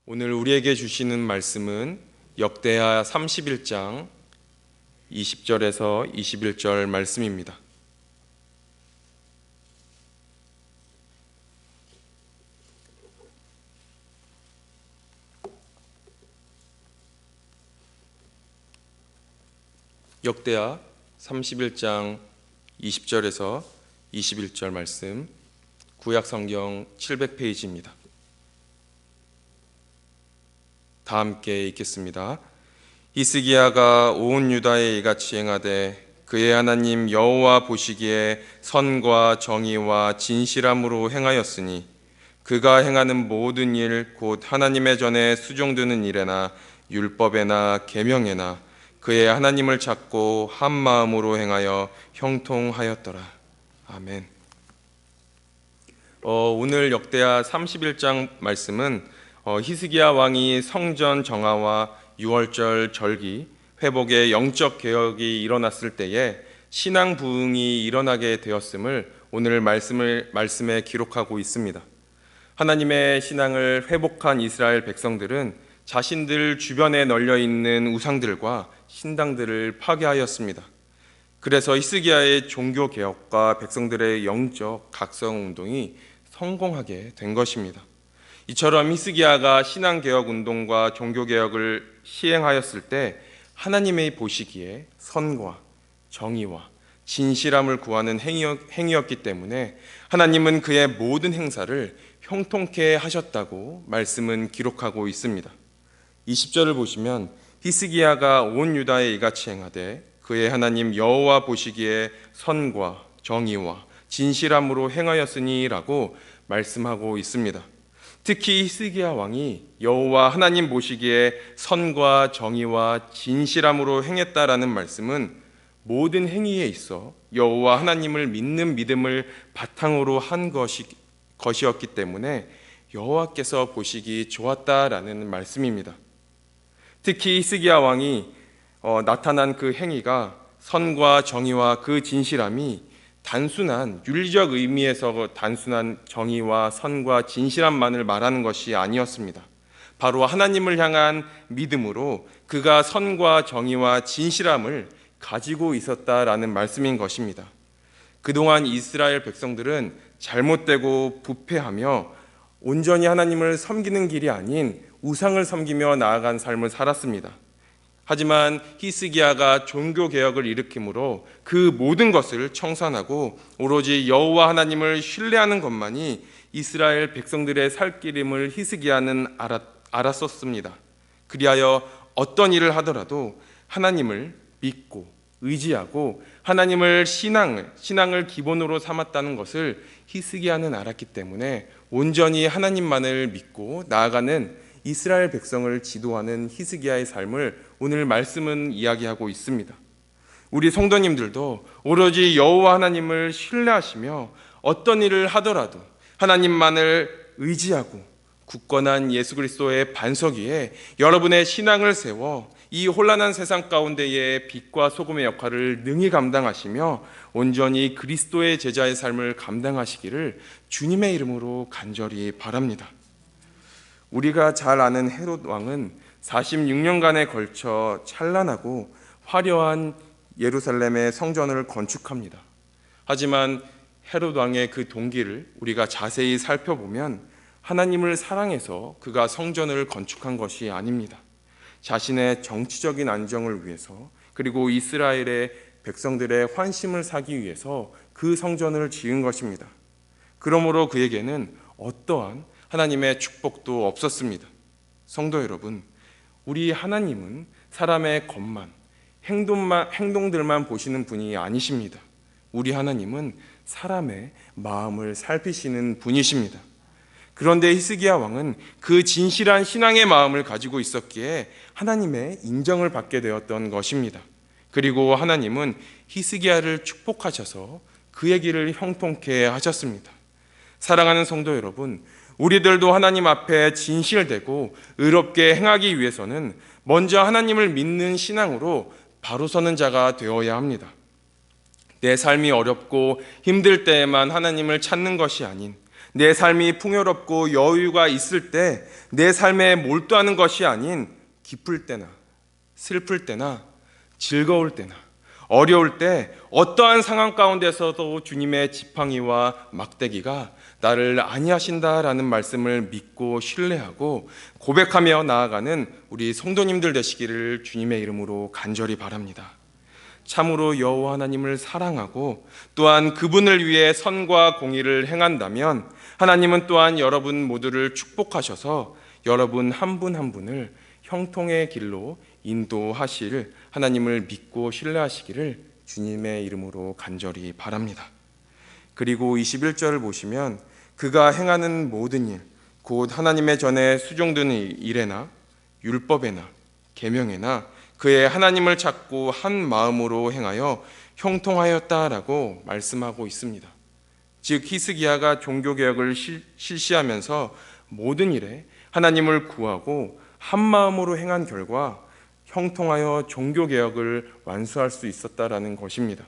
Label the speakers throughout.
Speaker 1: 오늘 우리에게 주시는 말씀은 역대하 31장 20절에서 21절 말씀입니다. 역대하 31장 20절에서 21절 말씀, 구약성경 700페이지입니다. 다 함께 읽겠습니다. 히스기야가 온 유다에 이같이 행하되 그의 하나님 여호와 보시기에 선과 정의와 진실함으로 행하였으니 그가 행하는 모든 일 곧 하나님의 전에 수종드는 일에나 율법에나 계명에나 그의 하나님을 찾고 한 마음으로 행하여 형통하였더라. 아멘. 오늘 역대하 31장 말씀은 히스기야 왕이 성전 정화와 유월절 절기 회복의 영적 개혁이 일어났을 때에 신앙 부흥이 일어나게 되었음을 오늘 말씀에 기록하고 있습니다. 하나님의 신앙을 회복한 이스라엘 백성들은 자신들 주변에 널려 있는 우상들과 신당들을 파괴하였습니다. 그래서 히스기야의 종교 개혁과 백성들의 영적 각성 운동이 성공하게 된 것입니다. 이처럼 히스기야가 신앙개혁 운동과 종교개혁을 시행하였을 때 하나님의 보시기에 선과 정의와 진실함을 구하는 행위였기 때문에 하나님은 그의 모든 행사를 형통케 하셨다고 말씀은 기록하고 있습니다. 20절을 보시면 히스기야가 온 유다에 이같이 행하되 그의 하나님 여호와 보시기에 선과 정의와 진실함으로 행하였으니 라고 말씀하고 있습니다. 특히 히스기야 왕이 여호와 하나님 보시기에 선과 정의와 진실함으로 행했다라는 말씀은 모든 행위에 있어 여호와 하나님을 믿는 믿음을 바탕으로 한 것이었기 때문에 여호와께서 보시기 좋았다라는 말씀입니다. 특히 히스기야 왕이 나타난 그 행위가 선과 정의와 그 진실함이 단순한 윤리적 의미에서 단순한 정의와 선과 진실함만을 말하는 것이 아니었습니다. 바로 하나님을 향한 믿음으로 그가 선과 정의와 진실함을 가지고 있었다라는 말씀인 것입니다. 그동안 이스라엘 백성들은 잘못되고 부패하며 온전히 하나님을 섬기는 길이 아닌 우상을 섬기며 나아간 삶을 살았습니다. 하지만 히스기야가 종교개혁을 일으킴으로 그 모든 것을 청산하고 오로지 여호와 하나님을 신뢰하는 것만이 이스라엘 백성들의 살 길임을 히스기야는 알았었습니다. 그리하여 어떤 일을 하더라도 하나님을 믿고 의지하고 하나님을 신앙을 기본으로 삼았다는 것을 히스기야는 알았기 때문에 온전히 하나님만을 믿고 나아가는 이스라엘 백성을 지도하는 히스기야의 삶을 오늘 말씀은 이야기하고 있습니다. 우리 성도님들도 오로지 여호와 하나님을 신뢰하시며 어떤 일을 하더라도 하나님만을 의지하고 굳건한 예수 그리스도의 반석 위에 여러분의 신앙을 세워 이 혼란한 세상 가운데의 빛과 소금의 역할을 능히 감당하시며 온전히 그리스도의 제자의 삶을 감당하시기를 주님의 이름으로 간절히 바랍니다. 우리가 잘 아는 헤롯 왕은 46년간에 걸쳐 찬란하고 화려한 예루살렘의 성전을 건축합니다. 하지만 헤롯 왕의 그 동기를 우리가 자세히 살펴보면 하나님을 사랑해서 그가 성전을 건축한 것이 아닙니다. 자신의 정치적인 안정을 위해서 그리고 이스라엘의 백성들의 환심을 사기 위해서 그 성전을 지은 것입니다. 그러므로 그에게는 어떠한 하나님의 축복도 없었습니다. 성도 여러분, 우리 하나님은 사람의 겉만, 행동들만 보시는 분이 아니십니다. 우리 하나님은 사람의 마음을 살피시는 분이십니다. 그런데 히스기야 왕은 그 진실한 신앙의 마음을 가지고 있었기에 하나님의 인정을 받게 되었던 것입니다. 그리고 하나님은 히스기야를 축복하셔서 그의 길을 형통케 하셨습니다. 사랑하는 성도 여러분, 우리들도 하나님 앞에 진실되고 의롭게 행하기 위해서는 먼저 하나님을 믿는 신앙으로 바로 서는 자가 되어야 합니다. 내 삶이 어렵고 힘들 때에만 하나님을 찾는 것이 아닌 내 삶이 풍요롭고 여유가 있을 때 내 삶에 몰두하는 것이 아닌 기쁠 때나 슬플 때나 즐거울 때나 어려울 때 어떠한 상황 가운데서도 주님의 지팡이와 막대기가 나를 안위하신다라는 말씀을 믿고 신뢰하고 고백하며 나아가는 우리 성도님들 되시기를 주님의 이름으로 간절히 바랍니다. 참으로 여호와 하나님을 사랑하고 또한 그분을 위해 선과 공의를 행한다면 하나님은 또한 여러분 모두를 축복하셔서 여러분 한 분 한 분을 형통의 길로 인도하실 하나님을 믿고 신뢰하시기를 주님의 이름으로 간절히 바랍니다. 그리고 21절을 보시면 그가 행하는 모든 일, 곧 하나님의 전에 수종되는 일에나 율법에나 계명에나 그의 하나님을 찾고 한 마음으로 행하여 형통하였다라고 말씀하고 있습니다. 즉 히스기야가 종교개혁을 실시하면서 모든 일에 하나님을 구하고 한 마음으로 행한 결과 형통하여 종교개혁을 완수할 수 있었다라는 것입니다.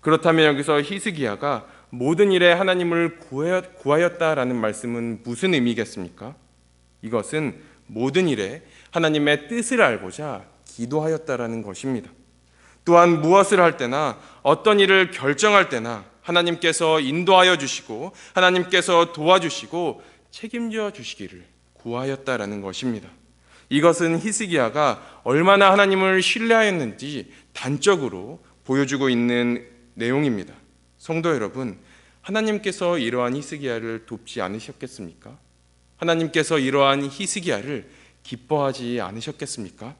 Speaker 1: 그렇다면 여기서 히스기야가 모든 일에 하나님을 구하였다라는 말씀은 무슨 의미겠습니까? 이것은 모든 일에 하나님의 뜻을 알고자 기도하였다라는 것입니다. 또한 무엇을 할 때나 어떤 일을 결정할 때나 하나님께서 인도하여 주시고 하나님께서 도와주시고 책임져 주시기를 구하였다라는 것입니다. 이것은 히스기야가 얼마나 하나님을 신뢰하였는지 단적으로 보여주고 있는 내용입니다. 성도 여러분, 하나님께서 이러한 히스기야를 돕지 않으셨겠습니까? 하나님께서 이러한 히스기야를 기뻐하지 않으셨겠습니까?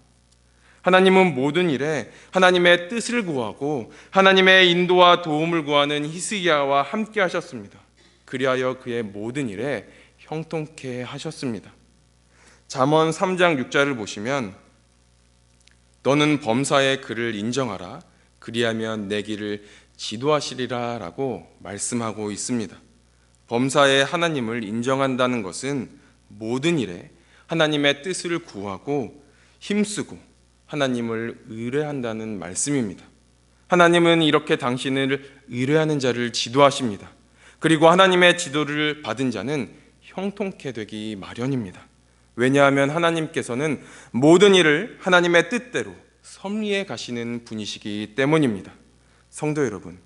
Speaker 1: 하나님은 모든 일에 하나님의 뜻을 구하고 하나님의 인도와 도움을 구하는 히스기야와 함께 하셨습니다. 그리하여 그의 모든 일에 형통케 하셨습니다. 잠언 3장 6절을 보시면 너는 범사의 그를 인정하라 그리하면 내 길을 지도하시리라 라고 말씀하고 있습니다. 범사의 하나님을 인정한다는 것은 모든 일에 하나님의 뜻을 구하고 힘쓰고 하나님을 의뢰한다는 말씀입니다. 하나님은 이렇게 당신을 의뢰하는 자를 지도하십니다. 그리고 하나님의 지도를 받은 자는 형통케 되기 마련입니다. 왜냐하면 하나님께서는 모든 일을 하나님의 뜻대로 섭리해 가시는 분이시기 때문입니다. 성도 여러분,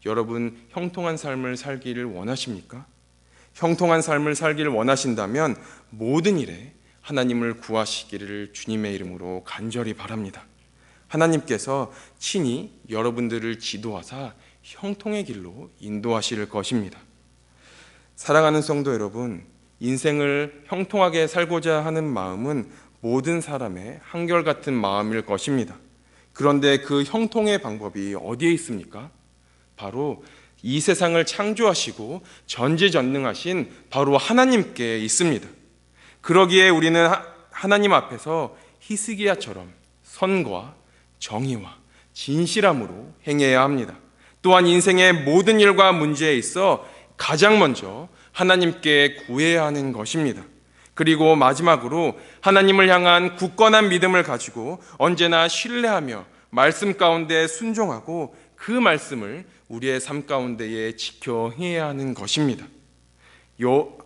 Speaker 1: 여러분 형통한 삶을 살기를 원하십니까? 형통한 삶을 살기를 원하신다면 모든 일에 하나님을 구하시기를 주님의 이름으로 간절히 바랍니다. 하나님께서 친히 여러분들을 지도하사 형통의 길로 인도하실 것입니다. 사랑하는 성도 여러분, 인생을 형통하게 살고자 하는 마음은 모든 사람의 한결같은 마음일 것입니다. 그런데 그 형통의 방법이 어디에 있습니까? 바로 이 세상을 창조하시고 전지전능하신 바로 하나님께 있습니다. 그러기에 우리는 하나님 앞에서 히스기야처럼 선과 정의와 진실함으로 행해야 합니다. 또한 인생의 모든 일과 문제에 있어 가장 먼저 하나님께 구해야 하는 것입니다. 그리고 마지막으로 하나님을 향한 굳건한 믿음을 가지고 언제나 신뢰하며 말씀 가운데 순종하고 그 말씀을 우리의 삶 가운데에 지켜 행해야 하는 것입니다.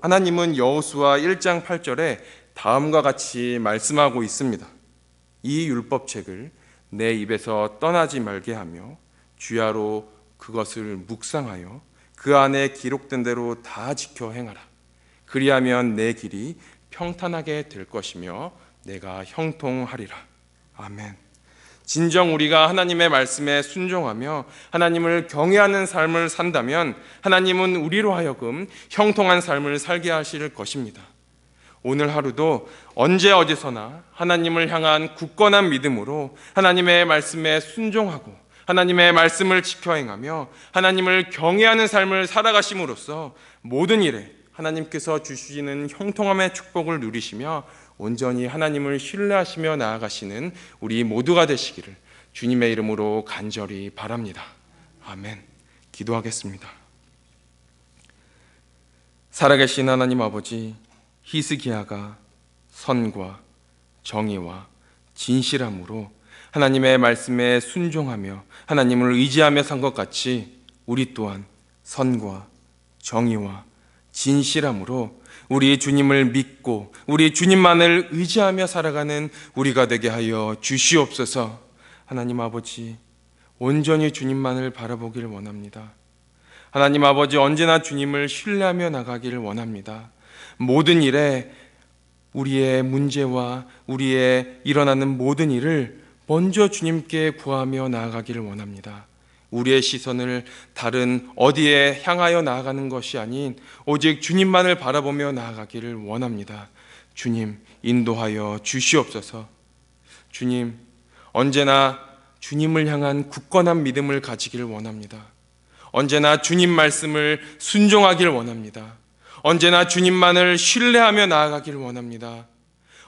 Speaker 1: 하나님은 여호수아 1장 8절에 다음과 같이 말씀하고 있습니다. 이 율법책을 내 입에서 떠나지 말게 하며 주야로 그것을 묵상하여 그 안에 기록된 대로 다 지켜 행하라. 그리하면 내 길이 평탄하게 될 것이며 내가 형통하리라. 아멘. 진정 우리가 하나님의 말씀에 순종하며 하나님을 경외하는 삶을 산다면 하나님은 우리로 하여금 형통한 삶을 살게 하실 것입니다. 오늘 하루도 언제 어디서나 하나님을 향한 굳건한 믿음으로 하나님의 말씀에 순종하고 하나님의 말씀을 지켜 행하며 하나님을 경외하는 삶을 살아가심으로써 모든 일에 하나님께서 주시는 형통함의 축복을 누리시며 온전히 하나님을 신뢰하시며 나아가시는 우리 모두가 되시기를 주님의 이름으로 간절히 바랍니다. 아멘. 기도하겠습니다. 살아계신 하나님 아버지, 히스기야가 선과 정의와 진실함으로 하나님의 말씀에 순종하며 하나님을 의지하며 산 것 같이 우리 또한 선과 정의와 진실함으로 우리 주님을 믿고 우리 주님만을 의지하며 살아가는 우리가 되게 하여 주시옵소서. 하나님 아버지, 온전히 주님만을 바라보기를 원합니다. 하나님 아버지, 언제나 주님을 신뢰하며 나가기를 원합니다. 모든 일에 우리의 문제와 우리의 일어나는 모든 일을 먼저 주님께 구하며 나아가기를 원합니다. 우리의 시선을 다른 어디에 향하여 나아가는 것이 아닌 오직 주님만을 바라보며 나아가기를 원합니다. 주님, 인도하여 주시옵소서. 주님, 언제나 주님을 향한 굳건한 믿음을 가지기를 원합니다. 언제나 주님 말씀을 순종하기를 원합니다. 언제나 주님만을 신뢰하며 나아가기를 원합니다.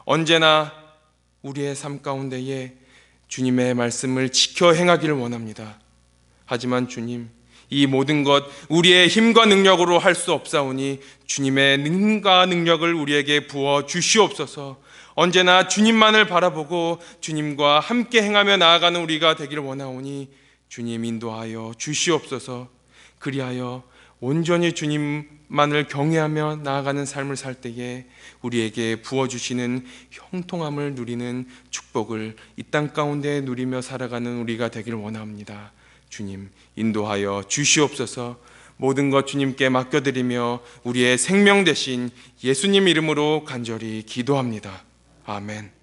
Speaker 1: 언제나 우리의 삶 가운데에 주님의 말씀을 지켜 행하기를 원합니다. 하지만 주님, 이 모든 것 우리의 힘과 능력으로 할 수 없사오니 주님의 능과 능력을 우리에게 부어 주시옵소서. 언제나 주님만을 바라보고 주님과 함께 행하며 나아가는 우리가 되기를 원하오니 주님 인도하여 주시옵소서. 그리하여 온전히 주님만을 경외하며 나아가는 삶을 살 때에 우리에게 부어주시는 형통함을 누리는 축복을 이 땅 가운데 누리며 살아가는 우리가 되기를 원합니다. 주님 인도하여 주시옵소서. 모든 것 주님께 맡겨드리며 우리의 생명 되신 예수님 이름으로 간절히 기도합니다. 아멘.